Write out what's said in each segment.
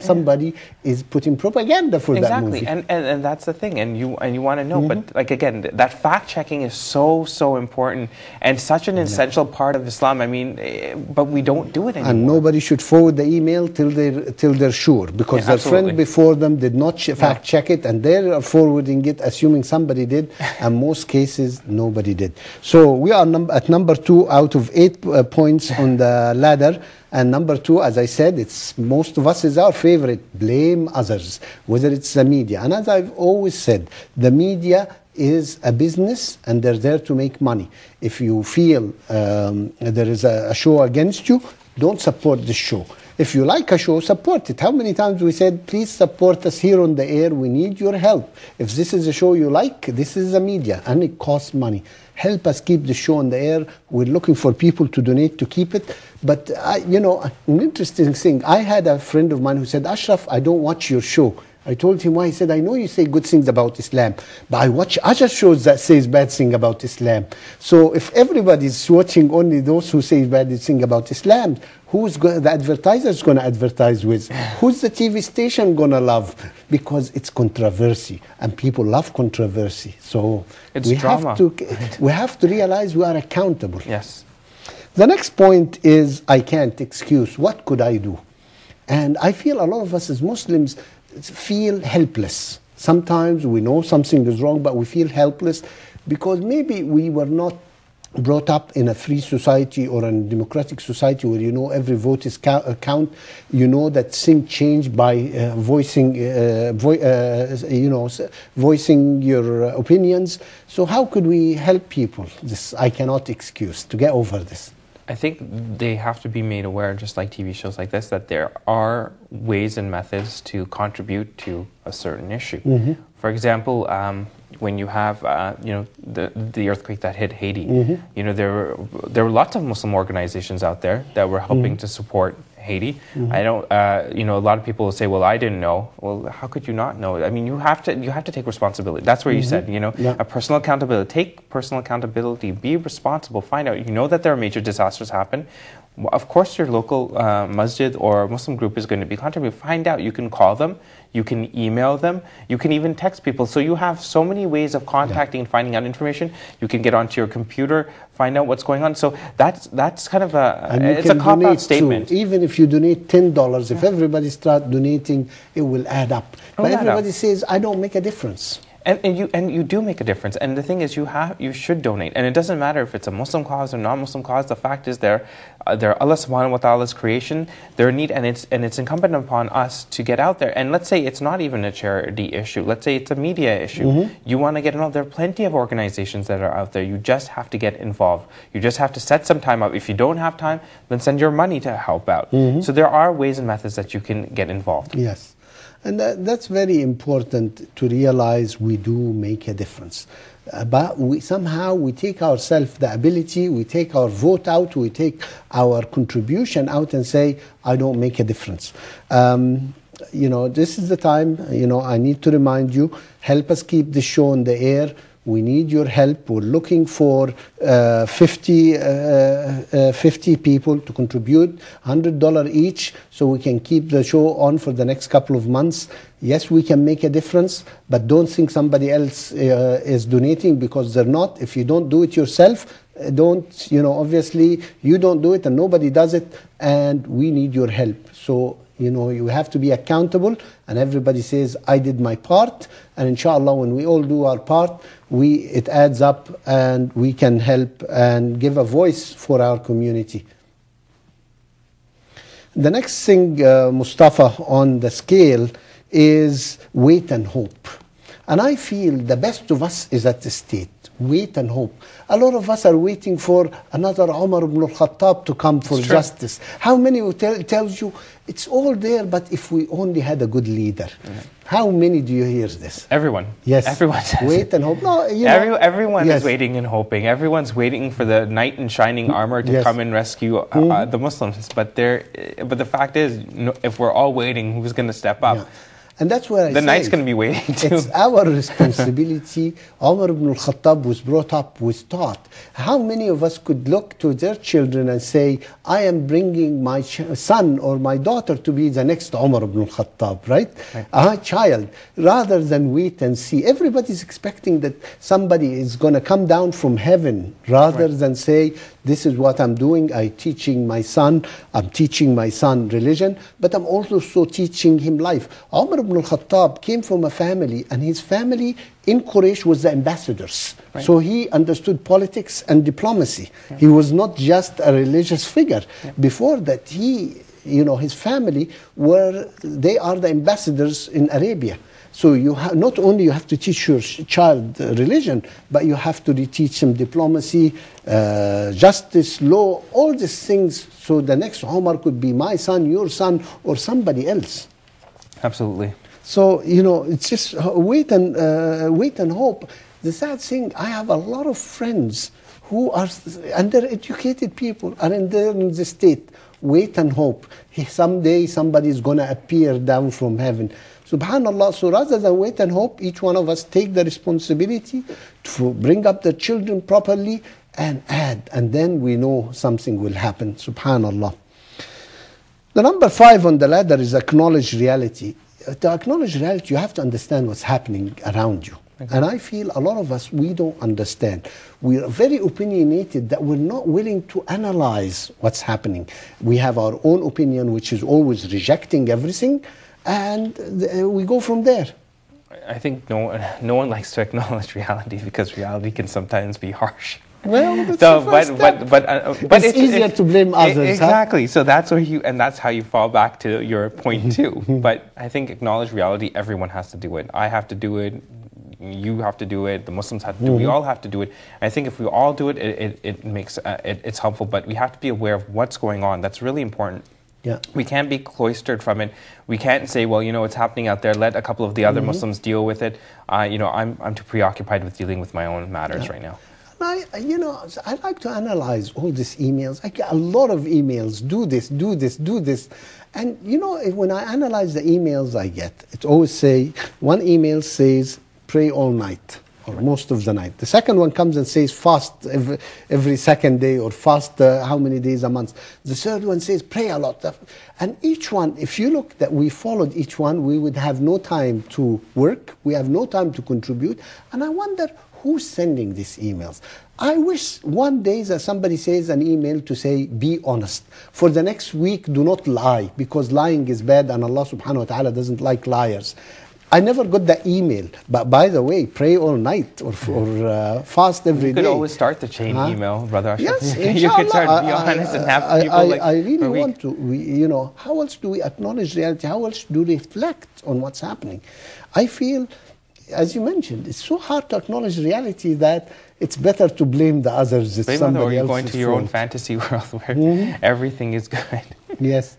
somebody is putting propaganda for that movie. Exactly, and that's the thing, and you want to know. But like again, that fact checking is so important and such an essential part of Islam. I mean, but we don't do it anymore. And nobody should forward the email till they're sure, because their friend before them did not fact check it, and they're forwarding it assuming somebody did, and most cases nobody did. So we are at number 2 out of 8 points on the ladder. And number 2, as I said, it's most of us is our favorite. Blame others, whether it's the media. And as I've always said, the media is a business and they're there to make money. If you feel there is a show against you, don't support the show. If you like a show, support it. How many times we said, please support us here on the air, we need your help. If this is a show you like, this is the media and it costs money. Help us keep the show on the air. We're looking for people to donate to keep it. But, you know, an interesting thing, I had a friend of mine who said, Ashraf, I don't watch your show. I told him why. He said, I know you say good things about Islam, but I watch other shows that says bad thing about Islam. So if everybody's watching only those who say bad thing about Islam, the advertiser's going to advertise with? Who's the TV station going to love? Because it's controversy, and people love controversy. So we have to realize we are accountable. Yes. The next point is, I can't excuse. What could I do? And I feel a lot of us as Muslims feel helpless. Sometimes we know something is wrong, but we feel helpless because maybe we were not brought up in a free society or a democratic society where, you know, every vote is count. You know that things change by voicing your opinions. So how could we help people? This I cannot excuse to get over this. I think they have to be made aware, just like TV shows like this, that there are ways and methods to contribute to a certain issue. Mm-hmm. For example, when you have the earthquake that hit Haiti, you know, there were lots of Muslim organizations out there that were helping to support Haiti. I don't, a lot of people will say, well, I didn't know. Well, how could you not know? I mean, you have to take responsibility. That's where you said, a personal accountability. Take personal accountability. Be responsible. Find out. You know that there are major disasters happen. Of course, your local masjid or Muslim group is going to be contributing. Find out. You can call them. You can email them. You can even text people. So you have so many ways of contacting and finding out information. You can get onto your computer, find out what's going on. So that's kind of it's a cop-out statement. Too. Even if you donate $10, if everybody starts donating, it will add up. But everybody says, I don't make a difference. And you do make a difference. And the thing is, you should donate. And it doesn't matter if it's a Muslim cause or non-Muslim cause. The fact is, they're Allah Subhanahu wa Ta'ala's creation. They're in need, and it's incumbent upon us to get out there. And let's say it's not even a charity issue. Let's say it's a media issue. You want to get involved. There are plenty of organizations that are out there. You just have to get involved. You just have to set some time up. If you don't have time, then send your money to help out. So there are ways and methods that you can get involved. Yes. And that's very important to realize we do make a difference. But somehow we take ourselves the ability, we take our vote out, we take our contribution out and say, I don't make a difference. This is the time, I need to remind you, help us keep the show on the air. We need your help. We're looking for 50 people to contribute $100 each so we can keep the show on for the next couple of months. Yes, we can make a difference, but don't think somebody else is donating because they're not. If you don't do it yourself, obviously you don't do it and nobody does it, and we need your help. So, you have to be accountable, and everybody says, I did my part, and inshallah, when we all do our part, it adds up, and we can help and give a voice for our community. The next thing, Mustafa, on the scale is wait and hope. And I feel the best of us is at the state. Wait and hope. A lot of us are waiting for another Umar ibn al-Khattab to come for justice. How many tells you it's all there, but if we only had a good leader? How many do you hear this? Everyone. Yes. Everyone says wait and hope. No, everyone is waiting and hoping. Everyone's waiting for the knight in shining armor to come and rescue the Muslims. But the fact is, if we're all waiting, who's going to step up? Yeah. And that's where I the say night's going to be waiting too. It's our responsibility. Umar ibn al-Khattab was brought up, was taught. How many of us could look to their children and say, I am bringing my son or my daughter to be the next Umar ibn al-Khattab, right? A child, rather than wait and see. Everybody's expecting that somebody is going to come down from heaven, rather than say, this is what I'm doing. I'm teaching my son religion, but I'm also teaching him life. Umar ibn al-Khattab came from a family, and his family in Quraysh was the ambassadors. Right. So he understood politics and diplomacy. Yeah. He was not just a religious figure. Yeah. Before that, his family they are the ambassadors in Arabia. So not only you have to teach your child religion, but you have to teach him diplomacy, justice, law, all these things, so the next Umar could be my son, your son, or somebody else. Absolutely. So, it's just wait and hope. The sad thing, I have a lot of friends who are undereducated people, are in the state. Wait and hope. Someday somebody is going to appear down from heaven. Subhanallah. So rather than wait and hope, each one of us take the responsibility to bring up the children properly and add. And then we know something will happen. Subhanallah. The number 5 on the ladder is acknowledge reality. To acknowledge reality, you have to understand what's happening around you. Okay. And I feel a lot of us, we don't understand. We are very opinionated that we're not willing to analyze what's happening. We have our own opinion, which is always rejecting everything, and we go from there. I think no one likes to acknowledge reality, because reality can sometimes be harsh. Well, that's but it's easier to blame others. Exactly. Huh? So that's that's how you fall back to your point too. But I think acknowledge reality. Everyone has to do it. I have to do it. You have to do it. The Muslims have to do it. We all have to do it. I think if we all do it, it makes it's helpful. But we have to be aware of what's going on. That's really important. Yeah. We can't be cloistered from it. We can't say, well, it's happening out there. Let a couple of the other Muslims deal with it. I'm too preoccupied with dealing with my own matters right now. I like to analyze all these emails. I get a lot of emails. Do this, do this, do this. And, when I analyze the emails I get, it always one email says, pray all night, or most of the night. The second one comes and says, fast every second day, or fast how many days a month. The third one says, pray a lot. And each one, if you look that we followed each one, we would have no time to work. We have no time to contribute. And I wonder, who's sending these emails? I wish one day that somebody says an email to say, be honest. For the next week, do not lie, because lying is bad, and Allah subhanahu wa ta'ala doesn't like liars. I never got the email, but by the way, pray all night or fast every day. You could always start the chain email, Brother Ashraf. Yes, you could start, be honest, and have people I really want to. How else do we acknowledge reality? How else do we reflect on what's happening? I feel, as you mentioned, it's so hard to acknowledge reality that it's better to blame the others. It's somebody else's or you're going to your own fantasy world where everything is good. Yes.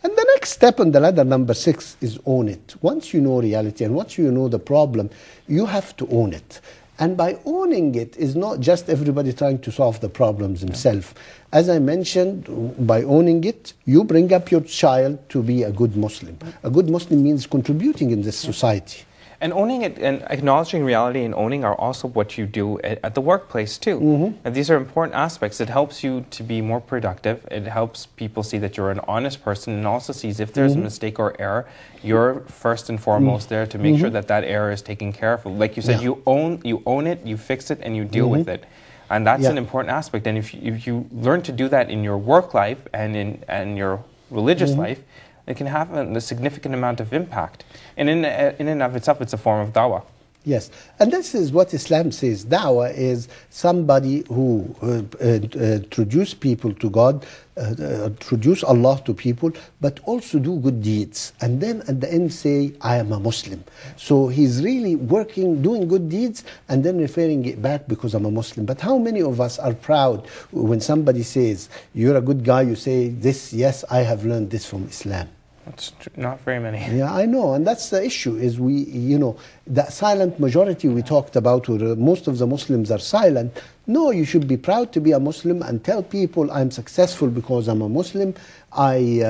And the next step on the ladder, number 6, is own it. Once you know reality and once you know the problem, you have to own it. And by owning it is not just everybody trying to solve the problems himself. As I mentioned, by owning it, you bring up your child to be a good Muslim. A good Muslim means contributing in this society. And owning it and acknowledging reality and owning are also what you do at the workplace too. And these are important aspects. It helps you to be more productive. It helps people see that you're an honest person, and also sees if there's a mistake or error, you're first and foremost there to make sure that error is taken care of. Like you said, you own it, you fix it, and you deal with it. And that's an important aspect. And if you learn to do that in your work life and in your religious life, it can have a significant amount of impact. And in and of itself, it's a form of da'wah. Yes, and this is what Islam says. Da'wah is somebody who introduce people to God, introduce Allah to people, but also do good deeds. And then at the end say, I am a Muslim. So he's really working, doing good deeds, and then referring it back because I'm a Muslim. But how many of us are proud when somebody says, you're a good guy, you say, this, yes, I have learned this from Islam. It's not very many. Yeah, I know, and that's the issue. Is the silent majority we talked about, where most of the Muslims are silent. No, you should be proud to be a Muslim and tell people I'm successful because I'm a Muslim. It's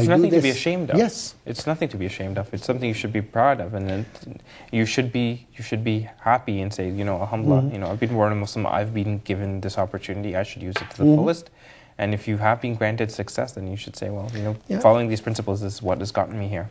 nothing to be ashamed of. Yes, it's nothing to be ashamed of. It's something you should be proud of, and then you should be happy and say, alhamdulillah, I've been born a Muslim. I've been given this opportunity. I should use it to the fullest. And if you have been granted success, then you should say, well, following these principles is what has gotten me here.